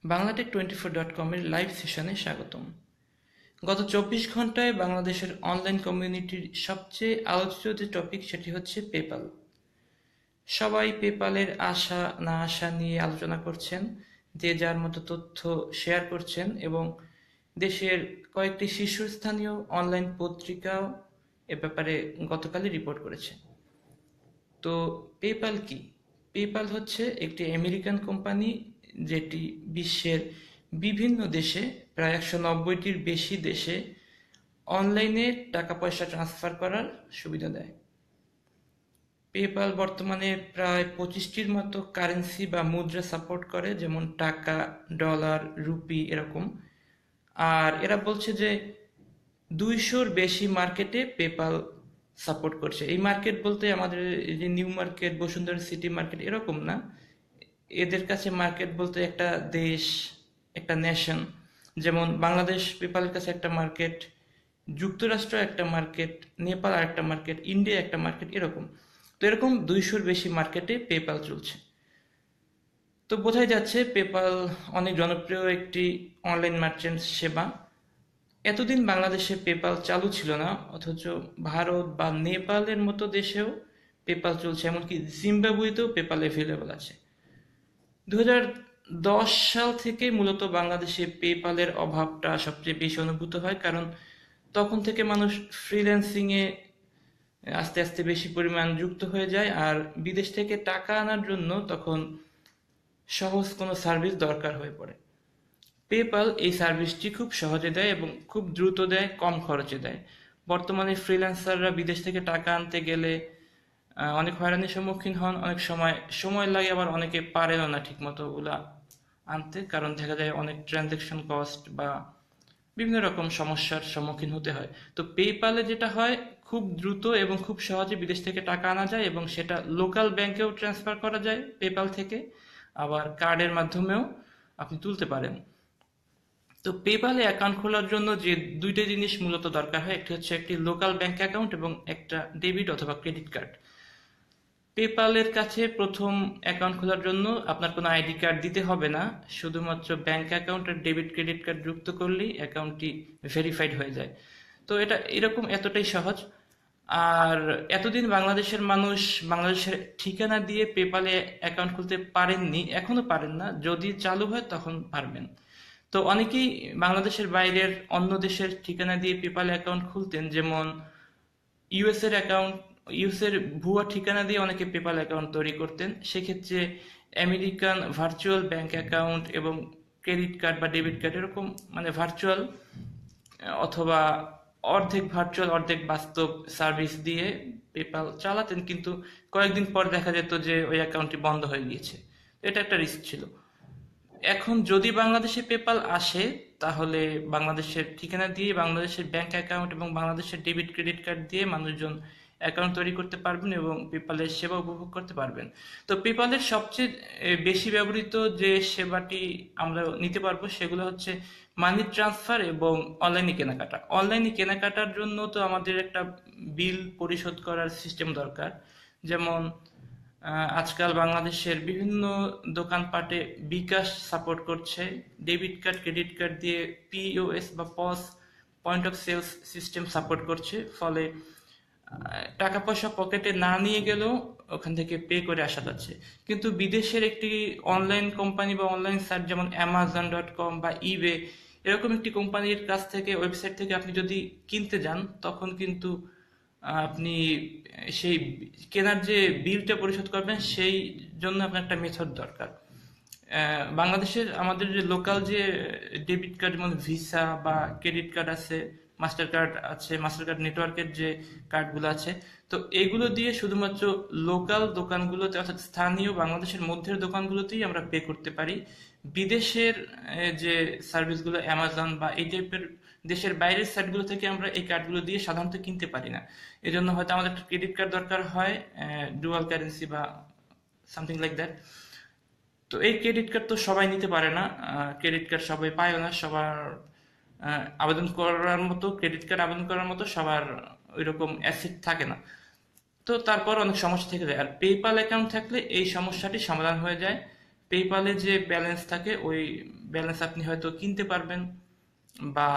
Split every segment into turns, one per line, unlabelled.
বাংলাটেক24.com-এর live সেশনে স্বাগতম। গত 24 ঘন্টায় বাংলাদেশের অনলাইন কমিউনিটির সবচেয়ে আলোচিত যে টপিক সেটি হচ্ছে পেপ্যাল। সবাই পেপ্যালের আসা না আসা নিয়ে আলোচনা করছেন, যে যার মতো তথ্য শেয়ার করছেন এবং দেশের কয়েকটি শীর্ষস্থানীয় অনলাইন পত্রিকাও এ ব্যাপারে গতকালই রিপোর্ট করেছে। তো পেপ্যাল কি? পেপ্যাল হচ্ছে একটি আমেরিকান কোম্পানি যেটি বিশ্বের বিভিন্ন দেশে, প্রায় 190টির বেশি দেশে অনলাইনে টাকা পয়সা ট্রান্সফার করার সুবিধা দেয়। পেপ্যাল বর্তমানে প্রায় 25টির মতো কারেন্সি বা মুদ্রা সাপোর্ট করে, যেমন টাকা, ডলার, রুপি এরকম। আর এরা বলছে যে 200-র বেশি মার্কেটে পেপ্যাল সাপোর্ট করছে। এই মার্কেট বলতে আমাদের এই যে new market, Bashundhara city market এরকম না। এদের কাছে মার্কেট বলতে একটা দেশ, একটা নেশন। যেমন বাংলাদেশ পেপ্যালের কাছে একটা মার্কেট, যুক্তরাষ্ট্র একটা মার্কেট, নেপাল আর একটা মার্কেট, ইন্ডিয়া একটা মার্কেট, এরকম। তো এরকম 200-র বেশি মার্কেটে পেপ্যাল চলছে। তো বোঝাই যাচ্ছে পেপ্যাল অনেক জনপ্রিয় একটি অনলাইন মার্চেন্ট সেবা। এতদিন বাংলাদেশে পেপ্যাল চালু ছিল না, অথচ ভারত বা নেপালের মতো দেশেও পেপ্যাল চলছে, এমনকি জিম্বাবুয়েতেও পেপ্যাল অ্যাভেলেবল আছে। 2010 সাল থেকে মূলত বাংলাদেশে পেপ্যালের অভাবটা সবচেয়ে বেশি অনুভূত হয়, কারণ তখন থেকে মানুষ ফ্রিল্যান্সিংয়ে আস্তে আস্তে বেশি পরিমাণ যুক্ত হয়ে যায়, আর বিদেশ থেকে টাকা আনার জন্য তখন সহজ কোনো সার্ভিস দরকার হয়ে পড়ে। পেপ্যাল এই সার্ভিসটি খুব সহজে দেয় এবং খুব দ্রুত দেয়, কম খরচে দেয়। বর্তমানে ফ্রিল্যান্সাররা বিদেশ থেকে টাকা আনতে গেলে অনেক হয়রানির সম্মুখীন হন, অনেক সময় লাগে, আবার অনেকে পারেনও না ঠিকমতো ওগুলা আনতে, কারণ দেখা যায় অনেক ট্রানজ্যাকশন কস্ট বা বিভিন্ন রকম সমস্যার সম্মুখীন হতে হয়। তো পেপ্যালে যেটা হয়, খুব দ্রুত এবং খুব সহজে বিদেশ থেকে টাকা আনা যায় এবং সেটা লোকাল ব্যাংকেও ট্রান্সফার করা যায় পেপ্যাল থেকে, আবার কার্ডের মাধ্যমেও আপনি তুলতে পারেন। তো পেপ্যালে অ্যাকাউন্ট খোলার জন্য যে দুইটা জিনিস মূলত দরকার হয়, একটি হচ্ছে একটি লোকাল ব্যাংক অ্যাকাউন্ট এবং একটা ডেবিট অথবা ক্রেডিট কার্ড। পেপ্যালের কাছে প্রথম অ্যাকাউন্ট খোলার জন্য আপনার কোনো আইডি কার্ড দিতে হবে না, শুধুমাত্র ব্যাংক অ্যাকাউন্ট আর ডেবিট ক্রেডিট কার্ড যুক্ত করলেই অ্যাকাউন্টটি ভেরিফাইড হয়ে যায়। তো এটা এরকম এতটাই সহজ। আর এতদিন বাংলাদেশের মানুষ বাংলাদেশের ঠিকানা দিয়ে পেপ্যালে অ্যাকাউন্ট খুলতে পারেননি, এখনো পারেন না, যদি চালু হয় তখন পারবেন। তো অনেকেই বাংলাদেশের বাইরের অন্য দেশের ঠিকানা দিয়ে পেপ্যাল অ্যাকাউন্ট খুলতেন, যেমন ইউএস এর অ্যাকাউন্ট, ইউএস এর ভুয়া ঠিকানা দিয়ে অনেকে পেপ্যাল অ্যাকাউন্ট তৈরি করতেন। সেক্ষেত্রে আমেরিকান ভার্চুয়াল ব্যাংক অ্যাকাউন্ট এবং ক্রেডিট কার্ড বা ডেবিট কার্ড এরকম, মানে ভার্চুয়াল অথবা অর্ধেক ভার্চুয়াল অর্ধেক বাস্তব সার্ভিস দিয়ে পেপ্যাল চালাতেন, কিন্তু কয়েকদিন পর দেখা যেত যে ওই অ্যাকাউন্টটি বন্ধ হয়ে গিয়েছে। এটা একটা রিস্ক ছিল। এখন যদি বাংলাদেশে পেপ্যাল আসে, তাহলে বাংলাদেশের ঠিকানা দিয়ে বাংলাদেশের ব্যাংক অ্যাকাউন্ট এবং বাংলাদেশের ডেবিট ক্রেডিট কার্ড দিয়ে মানুষজন অ্যাকাউন্ট তৈরি করতে পারবেন এবং পেপ্যালের সেবা উপভোগ করতে পারবেন। তো পেপ্যালের সবচেয়ে বেশি ব্যবহৃত যে সেবাটি আমরা নিতে পারবো সেগুলো হচ্ছে মানি ট্রান্সফার এবং অনলাইনে কেনাকাটা। অনলাইনে কেনাকাটার জন্য তো আমাদের একটা বিল পরিশোধ করার সিস্টেম দরকার। যেমন আজকাল বাংলাদেশের বিভিন্ন দোকানপাটে বিকাশ সাপোর্ট করছে, ডেবিট কার্ড ক্রেডিট কার্ড দিয়ে পিওএস বা POS, point of sales system support করছে। ফলে টাকা পয়সা পকেটে না নিয়ে গেলেও ওখান থেকে পে করে আসা যাচ্ছে। কিন্তু বিদেশের একটি অনলাইন কোম্পানি বা অনলাইন সাইট, যেমন Amazon.com বা ইবে, এরকম একটি কোম্পানির কাছ থেকে, ওয়েবসাইট থেকে আপনি যদি কিনতে যান, তখন কিন্তু আপনি সেই কেনার যে বিলটা পরিশোধ করবেন, সেই জন্য আপনার একটা মেথড দরকার। বাংলাদেশের আমাদের যে লোকাল যে ডেবিট কার্ড, যেমন ভিসা বা ক্রেডিট কার্ড আছে, মাস্টার কার্ড আছে, মাস্টার কার্ড নেটওয়ার্কের যে কার্ডগুলো আছে, তো এগুলো দিয়ে শুধুমাত্র লোকাল দোকানগুলোতে, অর্থাৎ স্থানীয় বাংলাদেশের মধ্যের দোকানগুলোতেই আমরা পে করতে পারি। বিদেশের যে সার্ভিসগুলো, অ্যামাজন বা এই টাইপের দেশের বাইরের সাইটগুলো থেকে আমরা এই কার্ডগুলো দিয়ে সাধারণত কিনতে পারি না। এজন্য হয়তো আমাদের একটা ক্রেডিট কার্ড দরকার হয়, ডুয়াল কারেন্সি বা সামথিং লাইক দ্যাট। তো এই ক্রেডিট কার্ড তো সবাই নিতে পারে না, ক্রেডিট কার্ড সবাই পায়ও না, সবার আবেদন করার মতো, ক্রেডিট কার্ড আবেদন করার মতো সবার ওই রকম অ্যাসেট থাকে না। তো তারপর অনেক সমস্যা থেকে যায়, আর পেপ্যাল অ্যাকাউন্ট থাকলে এই সমস্যাটি সমাধান হয়ে যায়। পেপালে যে ব্যালেন্স থাকে ওই ব্যালেন্স আপনি হয়তো কিনতে পারবেন, বা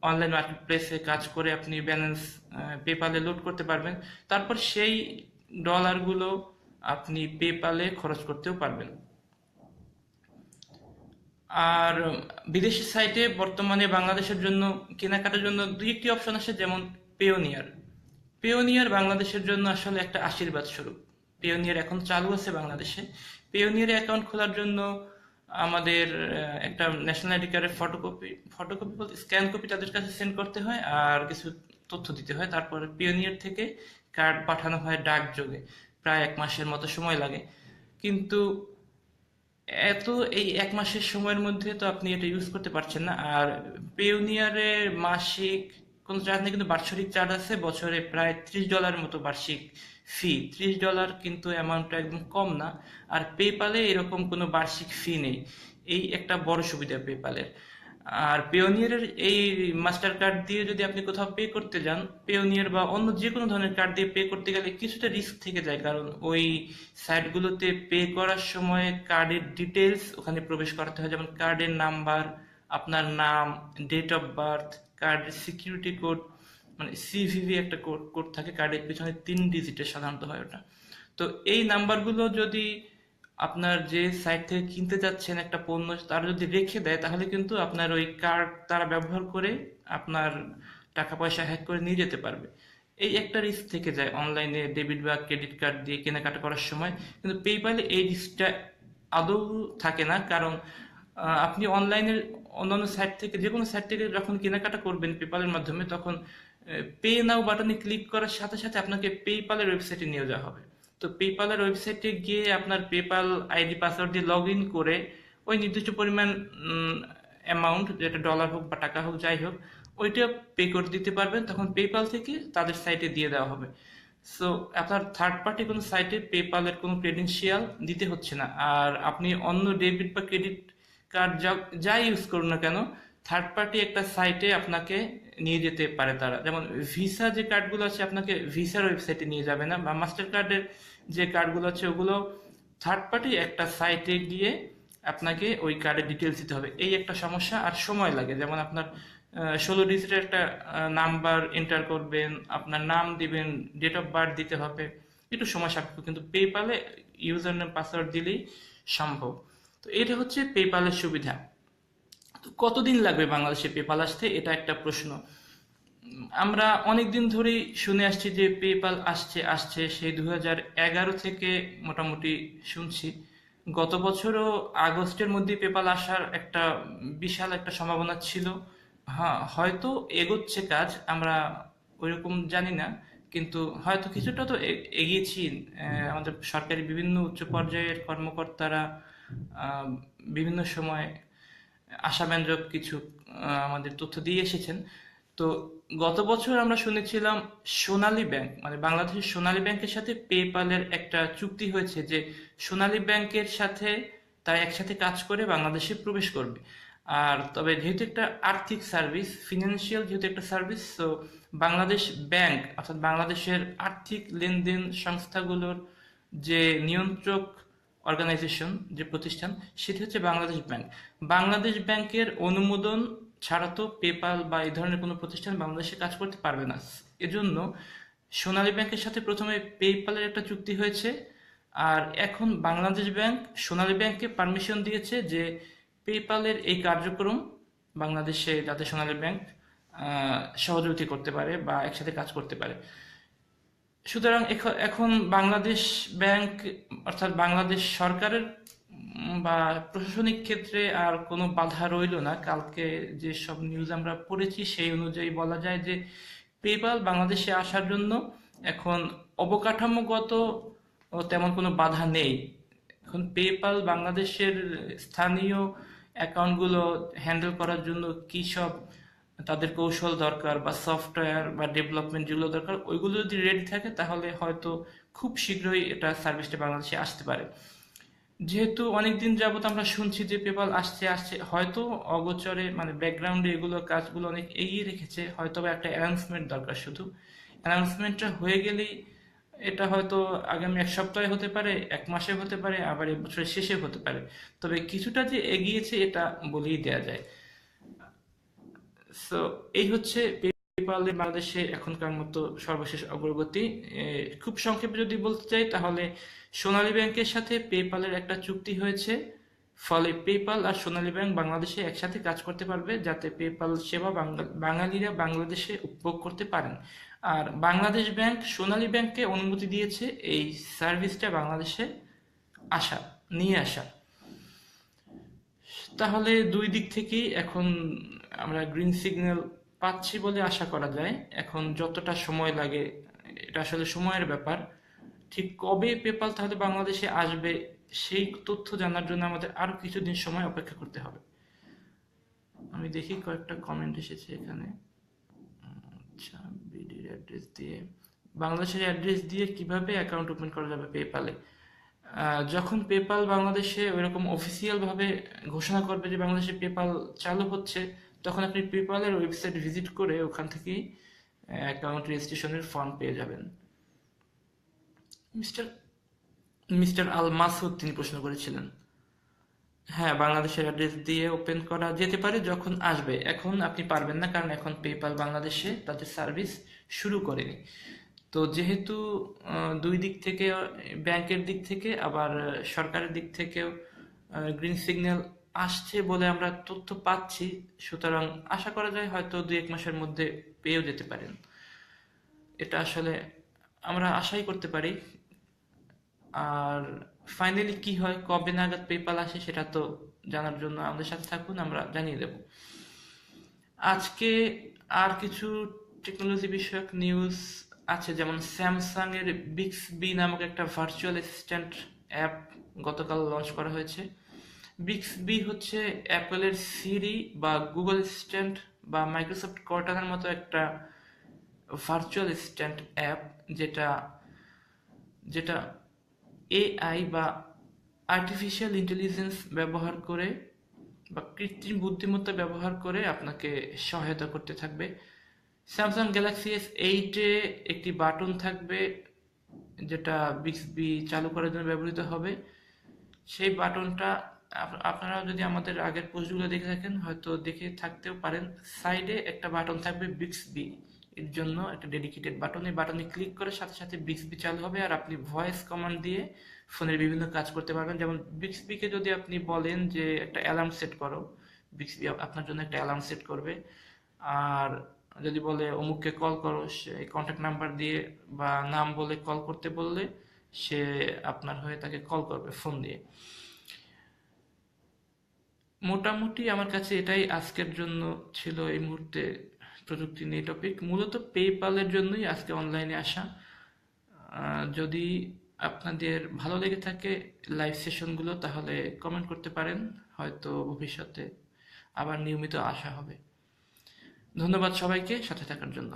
অনলাইন মার্কেট প্লেসে কাজ করে আপনি ব্যালেন্স পেপালে লোড করতে পারবেন। তারপর সেই ডলারগুলো আপনি পেপালে খরচ করতেও পারবেন। আর বিদেশি সাইটে বর্তমানে বাংলাদেশের জন্য কেনাকাটার জন্য দুই একটি অপশন আসে, যেমন পেওনিয়ার। পেওনিয়ার বাংলাদেশের জন্য আসলে একটা আশীর্বাদ স্বরূপ। পেওনিয়ার এখন চালু আছে বাংলাদেশে। পেওনিয়ারে অ্যাকাউন্ট খোলার জন্য আমাদের একটা ন্যাশনাল আইডি কার্ডের ফটোকপি, ফটোকপি বলতে স্ক্যান কপি তাদের কাছে সেন্ড করতে হয়, আর কিছু তথ্য দিতে হয়। তারপর পিওনিয়ার থেকে কার্ড পাঠানো হয় ডাকযোগে। প্রায় 1 মাসের মতো সময় লাগে। কিন্তু এত এই 1 মাসের সময়ের মধ্যে তো আপনি এটা ইউজ করতে পারছেন না। আর পেওনিয়ারে মাসিক কোনো চার্জ নেই, কিন্তু বাৎসরিক চার্জ আছে বছরে প্রায় $30 মতো বার্ষিক ফি। $30 কিন্তু অ্যামাউন্টটা একদম কম না। আর পেপালে এরকম কোনো বার্ষিক ফি নেই। এই একটা বড় সুবিধা পেপালের। আর পেওনিয়ারের এই মাস্টার কার্ড দিয়ে যদি আপনি কোথাও পে করতে যান, পেওনিয়ার বা অন্য যে কোনো ধরনের কার্ড দিয়ে পে করতে গেলে কিছুটা রিস্ক থেকে যায়, কারণ ওই সাইটগুলোতে পে করার সময় কার্ডের ডিটেলস ওখানে প্রবেশ করাতে হয়, যেমন কার্ডের নাম্বার, আপনার নাম, ডেট অফ বার্থ, কার্ডের সিকিউরিটি কোড, মানে সিভিভি একটা কোড কোড থাকে কার্ডের পিছনে, 3 ডিজিটের সাধারণত হয় ওটা। তো এই নাম্বারগুলো যদি আপনার যে সাইট থেকে কিনতে যাচ্ছেন একটা পণ্য, তারা যদি রেখে দেয়, তাহলে কিন্তু আপনার ওই কার্ড তারা ব্যবহার করে আপনার টাকা পয়সা হ্যাক করে নিয়ে যেতে পারবে। এই একটা রিস্ক থেকে যায় অনলাইনে ডেবিট বা ক্রেডিট কার্ড দিয়ে কেনাকাটা করার সময়। কিন্তু পেপ্যালে এই রিস্কটা আদৌ থাকে না, কারণ আপনি অনলাইনের অন্যান্য সাইট থেকে, যে কোনো সাইট থেকে যখন কেনাকাটা করবেন পেপ্যালের মাধ্যমে, তখন পে নাও বাটনে ক্লিক করার সাথে সাথে আপনাকে পেপ্যালের ওয়েবসাইটে নিয়ে যাওয়া হবে। তো পেপ্যালের ওয়েবসাইটে গিয়ে আপনার পেপ্যাল আইডি পাসওয়ার্ড দিয়ে লগ ইন করে ওই নির্দিষ্ট পরিমাণ অ্যামাউন্ট, যেটা ডলার হোক বা টাকা হোক যাই হোক, ওইটা পে করে দিতে পারবেন। তখন পেপ্যাল থেকে তাদের সাইটে দিয়ে দেওয়া হবে। সো আপনার থার্ড পার্টি কোনো সাইটে পেপ্যালের কোনো ক্রেডেনশিয়াল দিতে হচ্ছে না। আর আপনি অন্য ডেবিট বা ক্রেডিট কার্ড যাই ইউজ করুন না কেন, থার্ড পার্টি একটা সাইটে আপনাকে নিয়ে যেতে পারে তারা। যেমন ভিসা যে কার্ডগুলো আছে আপনাকে ভিসার ওয়েবসাইটে নিয়ে যাবে না, বা মাস্টার কার্ডের যে কার্ডগুলো আছে ওগুলো থার্ড পার্টি একটা সাইটে গিয়ে আপনাকে ওই কার্ডের ডিটেলস দিতে হবে। এই একটা সমস্যা, আর সময় লাগে। যেমন আপনার 16 ডিজিটের একটা নাম্বার এন্টার করবেন, আপনার নাম দিবেন, ডেট অফ বার্থ দিতে হবে, একটু সময় সাপেক্ষ। কিন্তু পেপ্যালে ইউজার নেম পাসওয়ার্ড দিলেই সম্ভব। তো এটা হচ্ছে পেপ্যালের সুবিধা। তো কতদিন লাগবে বাংলাদেশে পেপ্যাল আসতে, এটা একটা প্রশ্ন। আমরা অনেকদিন ধরেই শুনে আসছি যে পেপ্যাল আসছে আসছে, সেই 2011 থেকে মোটামুটি শুনছি। গত বছরও আগস্টের মধ্যে পেপ্যাল আসার একটা বিশাল একটা সম্ভাবনা ছিল। হ্যাঁ, হয়তো এগোচ্ছে কাজ, আমরা ওইরকম জানি না, কিন্তু হয়তো কিছুটা তো এগিয়েছি। আমাদের সরকারি বিভিন্ন উচ্চ পর্যায়ের কর্মকর্তারা আহ, বিভিন্ন সময় আশাব্যঞ্জক কিছু আমাদের তথ্য দিয়ে এসেছেন। তো গত বছর আমরা শুনেছিলাম সোনালী ব্যাংক, মানে বাংলাদেশের সোনালী ব্যাংকের সাথে পেপ্যালের একটা চুক্তি হয়েছে, যে সোনালী ব্যাংকের সাথে তারা একসাথে কাজ করে বাংলাদেশে প্রবেশ করবে। আর তবে যেহেতু একটা আর্থিক সার্ভিস, ফিনান্সিয়াল যেহেতু একটা সার্ভিস, তো বাংলাদেশ ব্যাংক অর্থাৎ বাংলাদেশের আর্থিক লেনদেন সংস্থাগুলোর যে নিয়ন্ত্রক অর্গানাইজেশন, যে প্রতিষ্ঠান, সেটি হচ্ছে বাংলাদেশ ব্যাংক। বাংলাদেশ ব্যাংকের অনুমোদন ছাড়া তো পেপ্যাল বা এই ধরনের কোনো প্রতিষ্ঠান বাংলাদেশে কাজ করতে পারবে না। এজন্য সোনালী ব্যাংকের সাথে প্রথমে পেপ্যালের একটা চুক্তি হয়েছে। আর এখন বাংলাদেশ ব্যাংক সোনালী ব্যাংককে পারমিশন দিয়েছে যে পেপ্যালের এই কার্যক্রম বাংলাদেশে যাতে সোনালী ব্যাংক সহযোগিতা করতে পারে বা একসাথে কাজ করতে পারে। সুতরাং এখন বাংলাদেশ ব্যাংক অর্থাৎ বাংলাদেশ সরকারের বা প্রশাসনিক ক্ষেত্রে আর কোনো বাধা রইল না। কালকে যে সব নিউজ আমরা পড়েছি সেই অনুযায়ী বলা যায় যে পেপ্যাল বাংলাদেশে আসার জন্য এখন অবকাঠামোগত তেমন কোনো বাধা নেই। এখন পেপ্যাল বাংলাদেশের স্থানীয় অ্যাকাউন্টগুলো হ্যান্ডেল করার জন্য কী সব তাদের কৌশল দরকার বা সফটওয়্যার বা ডেভেলপমেন্ট যেগুলো দরকার, ওইগুলো যদি রেডি থাকে তাহলে হয়তো খুব শীঘ্রই এটা সার্ভিসটা বাংলাদেশে আসতে পারে। যেহেতু অনেকদিন যাবত আমরা শুনছি যে পেপ্যাল আসছে আসছে, হয়তো অগোচরে মানে ব্যাকগ্রাউন্ডে এগুলো কাজগুলো অনেক এগিয়ে রেখেছে, হয়তো বা একটা অ্যানাউন্সমেন্ট দরকার। শুধু অ্যানাউন্সমেন্টটা হয়ে গেলেই এটা হয়তো আগামী এক সপ্তাহে হতে পারে, এক মাসে হতে পারে, আবার এই বছরের শেষে হতে পারে। তবে কিছুটা যে এগিয়েছে এটা বলেই দেয়া যায়। সো এই হচ্ছে পেপালের বাংলাদেশে এখনকার মতো সর্বশেষ অগ্রগতি। খুব সংক্ষেপে যদি বলতে চাই তাহলে সোনালী ব্যাংকের সাথে পেপালের একটা চুক্তি হয়েছে। ফলে পেপাল আর সোনালী ব্যাংক বাংলাদেশে একসাথে কাজ করতে পারবে, যাতে পেপাল সেবা বাঙালিরা বাংলাদেশে উপভোগ করতে পারেন। আর বাংলাদেশ ব্যাংক সোনালী ব্যাংককে অনুমতি দিয়েছে এই সার্ভিসটা বাংলাদেশে আসা নিয়ে আসা। তাহলে দুই দিক থেকেই এখন আমরা গ্রিন সিগন্যাল পাচ্ছি বলে আশা করা যায়। এখন যতটা সময় লাগে এটা আসলে সময়ের ব্যাপার। ঠিক কবে পেপাল তাহলে বাংলাদেশে আসবে সেই তথ্য জানার জন্য আমাদের আরো কিছুদিন সময় অপেক্ষা করতে হবে। আমি দেখি কয়েকটা কমেন্ট এসেছে এখানে। আচ্ছা, বিডির অ্যাড্রেস দিয়ে, বাংলাদেশের অ্যাড্রেস দিয়ে কিভাবে অ্যাকাউন্ট ওপেন করা যাবে পেপালে? যখন পেপাল বাংলাদেশে ওইরকম অফিসিয়াল ভাবে ঘোষণা করবে যে বাংলাদেশে পেপাল চালু হচ্ছে, তখন আপনি পেপালের ওয়েবসাইট ভিজিট করে ওখান থেকেই অ্যাকাউন্ট রেজিস্ট্রেশনের ফর্ম পেয়ে যাবেন। মিস্টার মিস্টার আল মাসুদ তিনি প্রশ্ন করেছিলেন। হ্যাঁ, বাংলাদেশের অ্যাড্রেস দিয়ে ওপেন করা যেতে পারে যখন আসবে। এখন আপনি পারবেন না, কারণ এখন পেপাল বাংলাদেশে তাদের সার্ভিস শুরু করেনি। তো যেহেতু দুই দিক থেকে, ব্যাংকের দিক থেকে আবার সরকারের দিক থেকেও গ্রিন সিগন্যাল আসছে বলে আমরা তথ্য পাচ্ছি, সুতরাং আশা করা যায় হয়তো দুই এক মাসের মধ্যে পেয়েও যেতে পারেন। এটা আসলে আমরা আশাই করতে পারি। আর ফাইনালি কি হয়, কবে নাগাদ পেপাল আসে সেটা তো জানার জন্য আমাদের সাথে থাকুন, আমরা জানিয়ে দেব। আজকে আর কিছু টেকনোলজি বিষয়ক নিউজ আছে, যেমন স্যামসাং এর বিক্সবি নামক একটা ভার্চুয়াল অ্যাসিস্ট্যান্ট অ্যাপ গতকাল লঞ্চ করা হয়েছে। বিক্সবি হচ্ছে অ্যাপলের সিরি বা গুগল অ্যাসিস্ট্যান্ট বা মাইক্রোসফট কর্টানার মতো একটা ভার্চুয়াল অ্যাসিস্ট্যান্ট অ্যাপ, যেটা যেটা এআই বা আর্টিফিশিয়াল ইন্টেলিজেন্স ব্যবহার করে বা কৃত্রিম বুদ্ধিমত্তা ব্যবহার করে আপনাকে সহায়তা করতে থাকবে। স্যামসাং গ্যালাক্সি S8-এ একটি বাটন থাকবে যেটা বিক্সবি চালু করার জন্য ব্যবহৃত হবে। সেই বাটনটা আপনারা যদি আমাদের আগের পোস্টগুলো দেখে থাকেন হয়তো দেখে থাকতেও পারেন। সাইডে একটা বাটন থাকবে বিক্সবি এর জন্য, একটা ডেডিকেটেড বাটন। এই বাটনে ক্লিক করে সাথে সাথে বিক্সবি চালু হবে, আর আপনি ভয়েস কমান্ড দিয়ে ফোনের বিভিন্ন কাজ করতে পারবেন। যেমন বিক্সবিকে যদি আপনি বলেন যে একটা অ্যালার্ম সেট করো, বিক্সবি আপনার জন্য একটা অ্যালার্ম সেট করবে। আর যদি বলে অমুককে কল করো, সে কন্ট্যাক্ট নাম্বার দিয়ে বা নাম বলে কল করতে বললে সে আপনার হয়ে তাকে কল করবে ফোন দিয়ে। মোটামুটি আমার কাছে এটাই আজকের জন্য ছিল এই মুহূর্তে প্রযুক্তি নিয়ে টপিক। মূলত পেপালের জন্যই আজকে অনলাইনে আসা। যদি আপনাদের ভালো লেগে থাকে লাইভ সেশনগুলো তাহলে কমেন্ট করতে পারেন, হয়তো ভবিষ্যতে আবার নিয়মিত আসা হবে। ধন্যবাদ সবাইকে সাথে থাকার জন্য।